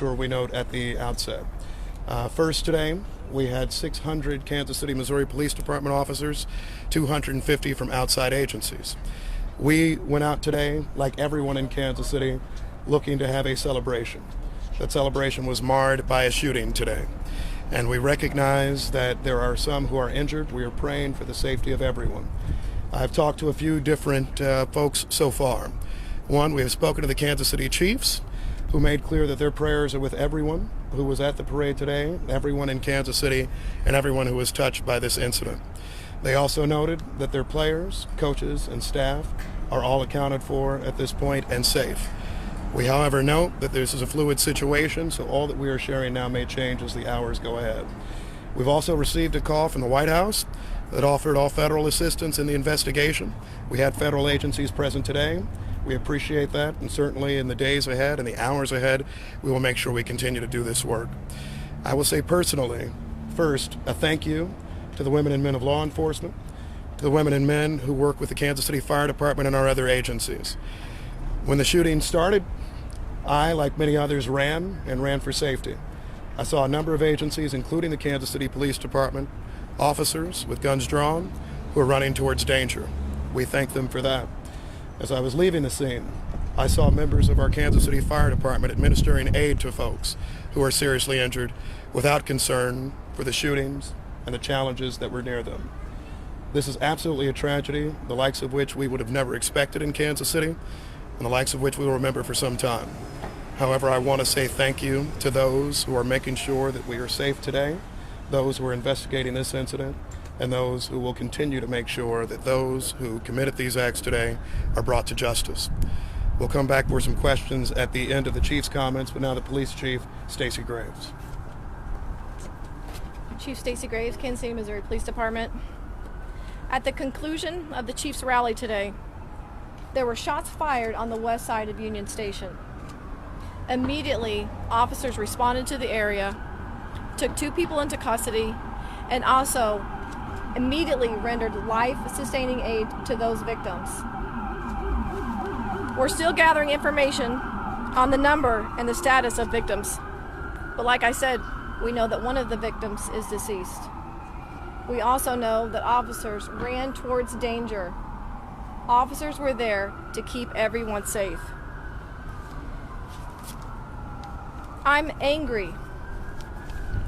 sure we note at the outset. First today, we had 600 Kansas City, Missouri Police Department officers, 250 from outside agencies. We went out today, like everyone in Kansas City, looking to have a celebration. That celebration was marred by a shooting today. And we recognize that there are some who are injured. We are praying for the safety of everyone. I've talked to a few different folks so far. One, we have spoken to the Kansas City Chiefs, who made clear that their prayers are with everyone who was at the parade today, everyone in Kansas City, and everyone who was touched by this incident. They also noted that their players, coaches, and staff are all accounted for at this point and safe. We, however, note that this is a fluid situation, so all that we are sharing now may change as the hours go ahead. We've also received a call from the White House that offered all federal assistance in the investigation. We had federal agencies present today. We appreciate that, and certainly in the days ahead and the hours ahead, we will make sure we continue to do this work. I will say personally, first, a thank you to the women and men of law enforcement, to the women and men who work with the Kansas City Fire Department and our other agencies. When the shooting started, I, like many others, ran for safety. I saw a number of agencies, including the Kansas City Police Department, officers with guns drawn who were running towards danger. We thank them for that. As I was leaving the scene, I saw members of our Kansas City Fire Department administering aid to folks who are seriously injured without concern for the shootings and the challenges that were near them. This is absolutely a tragedy, the likes of which we would have never expected in Kansas City, and the likes of which we will remember for some time. However, I want to say thank you to those who are making sure that we are safe today, those who are investigating this incident, and those who will continue to make sure that those who committed these acts today are brought to justice. We'll come back for some questions at the end of the Chief's comments, but now the Police Chief, Stacey Graves. Chief Stacey Graves, Kansas City, Missouri Police Department. At the conclusion of the Chiefs rally today, there were shots fired on the west side of Union Station. Immediately, officers responded to the area, took 2 people into custody, and also immediately rendered life-sustaining aid to those victims. We're still gathering information on the number and the status of victims, but like I said, we know that one of the victims is deceased. We also know that officers ran towards danger. Officers were there to keep everyone safe. I'm angry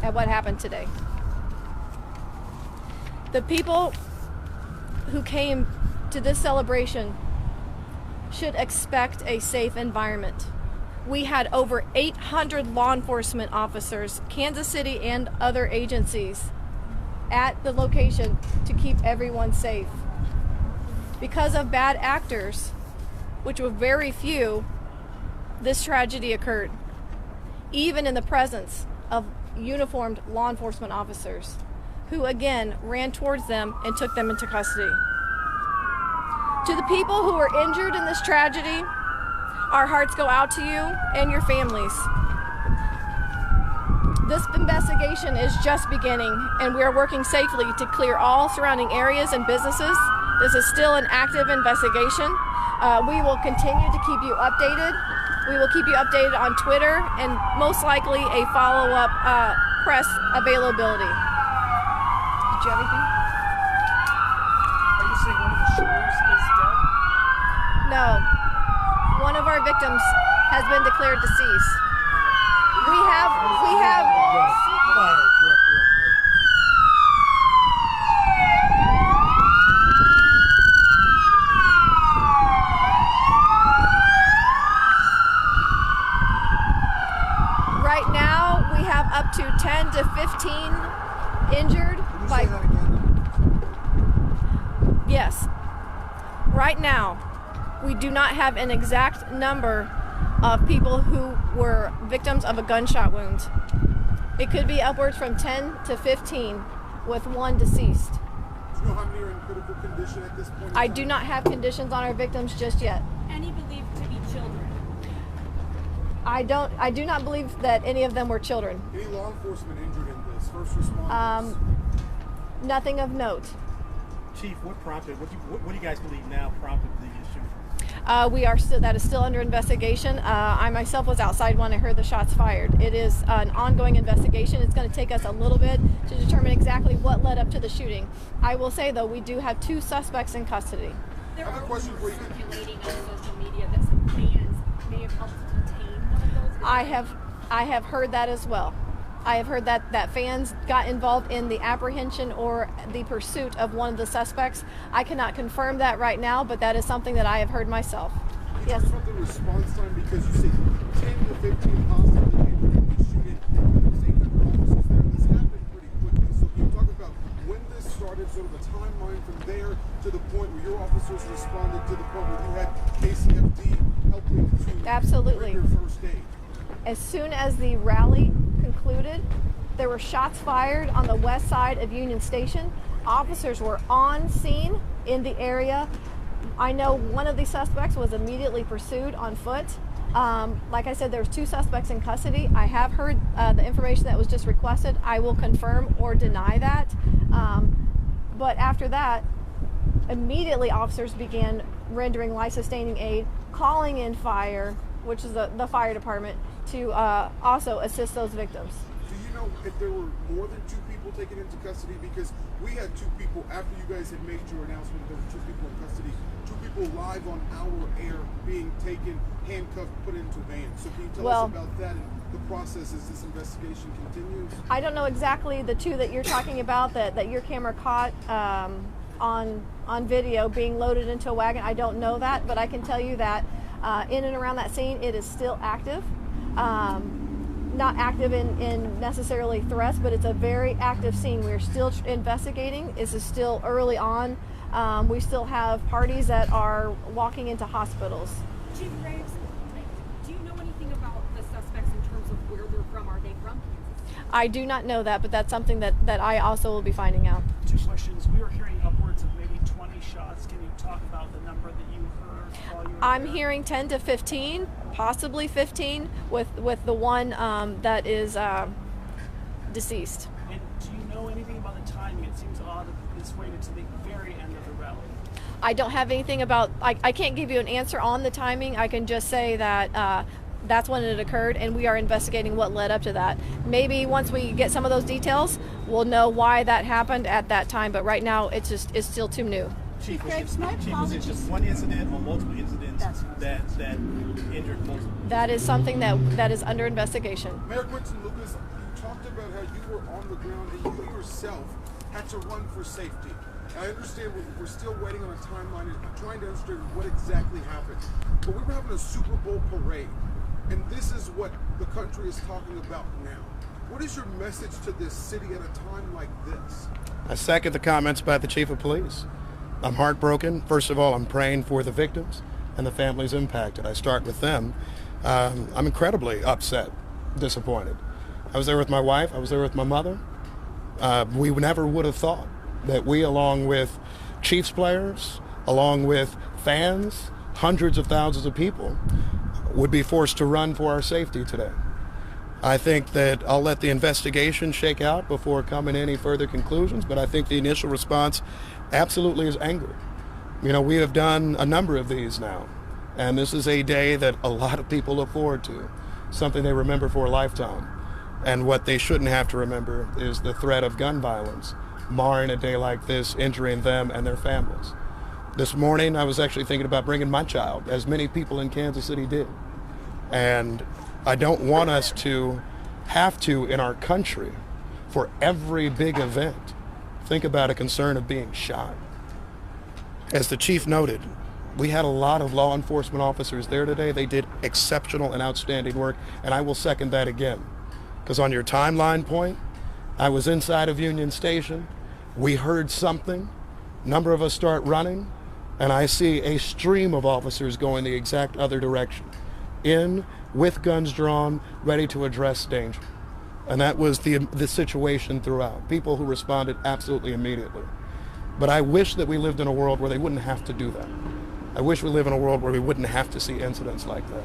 at what happened today. The people who came to this celebration should expect a safe environment. We had over 800 law enforcement officers, Kansas City and other agencies, at the location to keep everyone safe. Because of bad actors, which were very few, this tragedy occurred, even in the presence of uniformed law enforcement officers, who again ran towards them and took them into custody. To the people who were injured in this tragedy, our hearts go out to you and your families. This investigation is just beginning, and we are working safely to clear all surrounding areas and businesses. This is still an active investigation. We will continue to keep you updated. We will keep you updated on Twitter and most likely a follow-up press availability. Did you have anything? Are you saying one of the shooters is dead? No. One of our victims has been declared deceased. We have right now we have up to 10 to 15 injured. Can you say that again? Yes. Right now, we do not have an exact number of people who were victims of a gunshot wound. It could be upwards from 10 to 15 with one deceased. Do you know how many are in critical condition at this point? I do not have conditions on our victims just yet. Any believed to be children? I do not believe that any of them were children. Any law enforcement injured in this? First responders? Nothing of note. Chief, what do you guys believe now prompted the shooting? That is still under investigation. I myself was outside when I heard the shots fired. It is an ongoing investigation. It's going to take us a little bit to determine exactly what led up to the shooting. I will say, though, we do have 2 suspects in custody. There I have a are question for you. circulating on social media that some fans may have helped contain one of those. I have heard that as well. I have heard that fans got involved in the apprehension or the pursuit of one of the suspects. I cannot confirm that right now, but that is something that I have heard myself. You Yes. talk about the response time because you say 10 to 15 possibly injured in the shooting, and there was 800 officers there. This happened pretty quickly. So can you talk about when this started, sort of a timeline from there to the point where your officers responded to the point where you had KCFD helping to Absolutely. render first aid? As soon as the rally concluded, there were shots fired on the west side of Union Station. Officers were on scene in the area. I know one of the suspects was immediately pursued on foot. Like I said, there's 2 suspects in custody. I have heard the information that was just requested. I will confirm or deny that. But after that, immediately officers began rendering life-sustaining aid, calling in fire, which is the fire department, to also assist those victims. Do you know if there were more than 2 people taken into custody? Because we had 2 people, after you guys had made your announcement, there were 2 people in custody, 2 people live on our air being taken, handcuffed, put into vans. So can you tell us about that and the process as this investigation continues? I don't know exactly the 2 that you're talking about that your camera caught on video being loaded into a wagon. I don't know that, but I can tell you that in and around that scene, it is still active. Not active in necessarily threats, but it's a very active scene. We're still investigating. This is still early on. We still have parties that are walking into hospitals. Chief Graves, do you know anything about the suspects in terms of where they're from? Are they from Kansas? I do not know that, but that's something that I also will be finding out. 2 questions. We were hearing upwards of maybe 20 shots. Can you talk about the number that you heard while you were I'm there? hearing 10 to 15, possibly 15, with the one that is deceased. And do you know anything about the timing? It seems odd that this waited to the very end of the rally. I don't have anything about, I can't give you an answer on the timing. I can just say that that's when it occurred, and we are investigating what led up to that. Maybe once we get some of those details, we'll know why that happened at that time, but right now it's still too new. Chief, Graves, my was it just one incident or multiple incidents that injured multiple? That is something that is under investigation. Mayor Quinton Lucas, you talked about how you were on the ground and you yourself had to run for safety. I understand we're still waiting on a timeline and trying to understand what exactly happened. But we were having a Super Bowl parade, and this is what the country is talking about now. What is your message to this city at a time like this? I second the comments by the chief of police. I'm heartbroken. First of all, I'm praying for the victims and the families impacted. I start with them. I'm incredibly upset, disappointed. I was there with my wife. I was there with my mother. We never would have thought that we, along with Chiefs players, along with fans, hundreds of thousands of people, would be forced to run for our safety today. I think that I'll let the investigation shake out before coming to any further conclusions, but I think the initial response absolutely is anger. You know, we have done a number of these now, and this is a day that a lot of people look forward to, something they remember for a lifetime. And what they shouldn't have to remember is the threat of gun violence, marring a day like this, injuring them and their families. This morning, I was actually thinking about bringing my child, as many people in Kansas City did. And I don't want us to have to, in our country, for every big event, think about a concern of being shot. As the chief noted, we had a lot of law enforcement officers there today. They did exceptional and outstanding work, and I will second that again. Because on your timeline point, I was inside of Union Station. We heard something. A number of us start running, and I see a stream of officers going the exact other direction, in with guns drawn, ready to address danger. And that was the situation throughout. People who responded absolutely immediately. But I wish that we lived in a world where they wouldn't have to do that. I wish we live in a world where we wouldn't have to see incidents like that.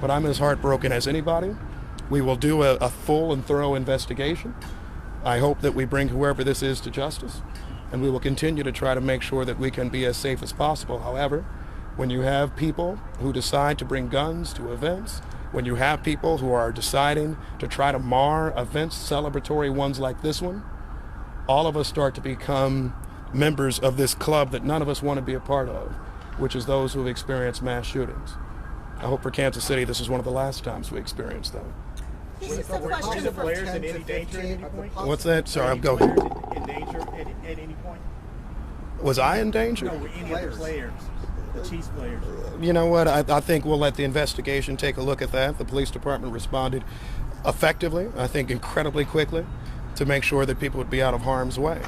But I'm as heartbroken as anybody. We will do a full and thorough investigation. I hope that we bring whoever this is to justice, and we will continue to try to make sure that we can be as safe as possible. However, When you have people who decide to bring guns to events, when you have people who are deciding to try to mar events, celebratory ones like this one, all of us start to become members of this club that none of us want to be a part of, which is those who have experienced mass shootings. I hope for Kansas City this is one of the last times we experience them. This is a Were question the for players in any danger at any point? What's that? Sorry, I'll go. Players in danger at any point? Was I in danger? No, were any of the players, the Chiefs players? You know what? I think we'll let the investigation take a look at that. The police department responded effectively, I think incredibly quickly, to make sure that people would be out of harm's way.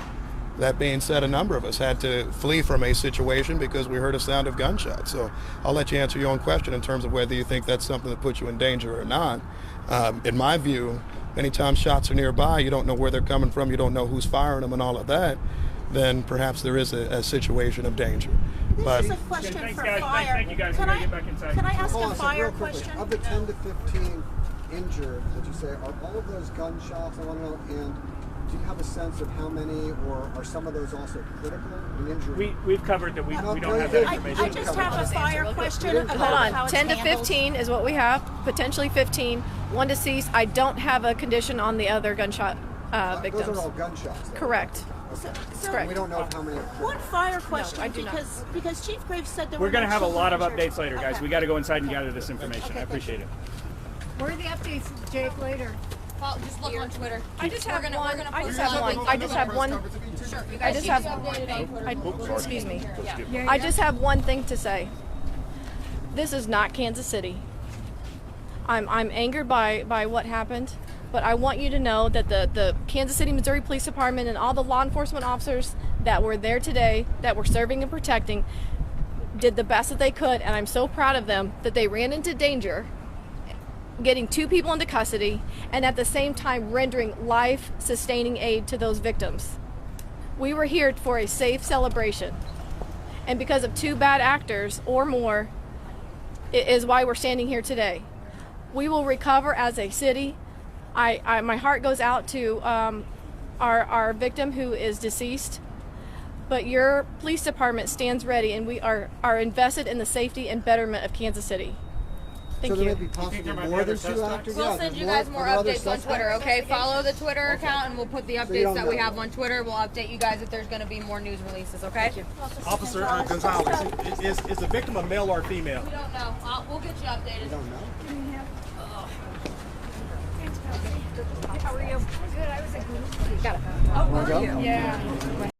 That being said, a number of us had to flee from a situation because we heard a sound of gunshots. So I'll let you answer your own question in terms of whether you think that's something that puts you in danger or not. In my view, anytime shots are nearby, you don't know where they're coming from, you don't know who's firing them and all of that, then perhaps there is a situation of danger. This is a question Thanks, for guys. fire. Thank you, guys. Can We gotta I, get back inside. can I ask Hold a on fire real quickly. question? Of the 10 to 15 injured that you say, are all of those gunshots? I want to know, and do you have a sense of how many, or are some of those also critical in injury? We've covered that. We don't have that I- information. I just have a fire question about Hold how on, it's 10 to handled. 15 is what we have, potentially 15, one deceased. I don't have a condition on the other gunshot victims. Those are all gunshots. Though. Correct. So Correct. We don't know how many. one fire question, I do not. because Chief Graves said there We're were going to no have a children lot of injured. updates later, guys. Okay. We got to go inside and gather this information. I Okay, appreciate it. Where are the updates, Jake, later? Well, just look on Twitter. I just have one. We're gonna I post just have something. one. I just have one. Sure, you I guys just keep have. updated on Twitter. Excuse me. Yeah, I just have one thing to say. This is not Kansas City. I'm angered by what happened, but I want you to know that the Kansas City, Missouri Police Department and all the law enforcement officers that were there today, that were serving and protecting, did the best that they could, and I'm so proud of them that they ran into danger, getting 2 people into custody, and at the same time rendering life-sustaining aid to those victims. We were here for a safe celebration, and because of 2 bad actors or more, it is why we're standing here today. We will recover as a city. My heart goes out to our victim who is deceased, but your police department stands ready, and we are invested in the safety and betterment of Kansas City. Thank So there you. may be possibly more than 2 actors. We'll Yeah, send you there's guys more are there other updates on Twitter, suspects? okay? Follow the Twitter account and we'll put the you updates don't that we know. have on Twitter. We'll update you guys if there's going to be more news releases, okay? Officer Gonzalez, is the victim a male or female? We don't know. We'll get you updated. I don't know. How are you? Good. I was like, Wanna go? yeah.